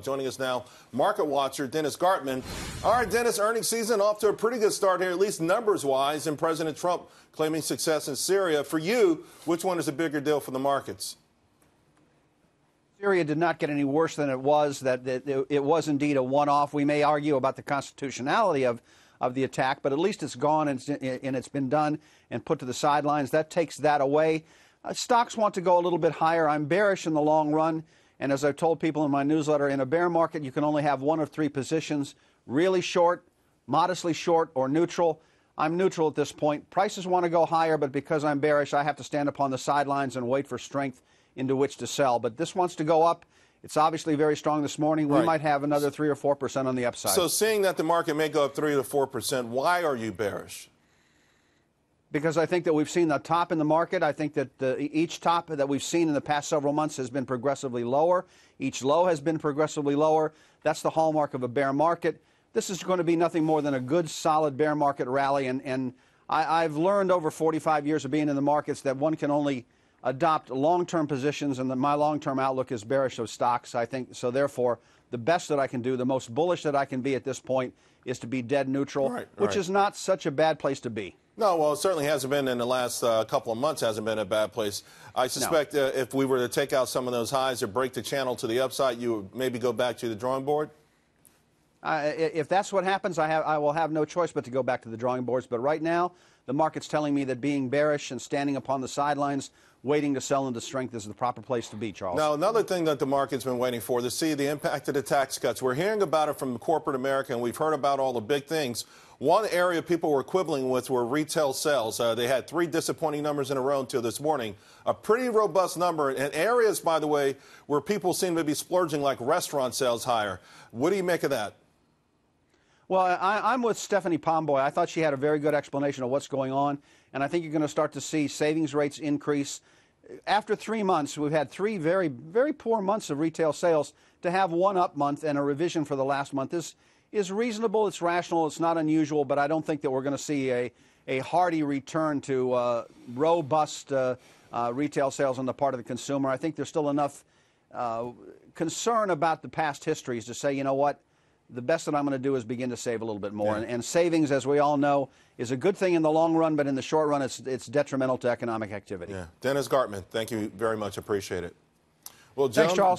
Joining us now, market watcher Dennis Gartman. All right, Dennis, earnings season off to a pretty good start here, at least numbers-wise, and President Trump claiming success in Syria. For you, which one is a bigger deal for the markets? Syria did not get any worse than it was. That it was indeed a one-off. We may argue about the constitutionality of the attack, but at least it's gone and it's been done and put to the sidelines. That takes that away. Stocks want to go a little bit higher. I'm bearish in the long run. And as I've told people in my newsletter, in a bear market, you can only have one of three positions: really short, modestly short, or neutral. I'm neutral at this point. Prices want to go higher, but because I'm bearish, I have to stand upon the sidelines and wait for strength into which to sell. But this wants to go up. It's obviously very strong this morning. We might have another 3 or 4% on the upside. So seeing that the market may go up 3 to 4%, why are you bearish? Because I think that we've seen the top in the market. I think that each top that we've seen in the past several months has been progressively lower. Each low has been progressively lower. That's the hallmark of a bear market. This is going to be nothing more than a good, solid bear market rally. And I've learned over 45 years of being in the markets that one can only adopt long-term positions, and my long-term outlook is bearish of stocks, I think. So therefore, the best that I can do, the most bullish that I can be at this point, is to be dead neutral, which is not such a bad place to be. No, well, it certainly hasn't been in the last couple of months. Hasn't been a bad place. I suspect if we were to take out some of those highs or break the channel to the upside, you would maybe go back to the drawing board? If that's what happens, I will have no choice but to go back to the drawing boards. But right now, the market's telling me that being bearish and standing upon the sidelines, waiting to sell into strength, is the proper place to be, Charles. Now, another thing that the market's been waiting for, to see the impact of the tax cuts. We're hearing about it from corporate America, and we've heard about all the big things. One area people were quibbling with were retail sales. They had 3 disappointing numbers in a row until this morning. A pretty robust number in areas, by the way, where people seem to be splurging, like restaurant sales higher. What do you make of that? Well, I'm with Stephanie Pomboy. I thought she had a very good explanation of what's going on, and I think you're going to start to see savings rates increase. After 3 months, we've had 3 very, very poor months of retail sales. To have one up month and a revision for the last month is reasonable, it's rational, it's not unusual, but I don't think that we're going to see a hearty return to robust retail sales on the part of the consumer. I think there's still enough concern about the past histories to say, you know what, the best that I'm going to do is begin to save a little bit more. And savings, as we all know, is a good thing in the long run, but in the short run, it's detrimental to economic activity. Dennis Gartman, thank you very much. Appreciate it. Well, thanks, Charles.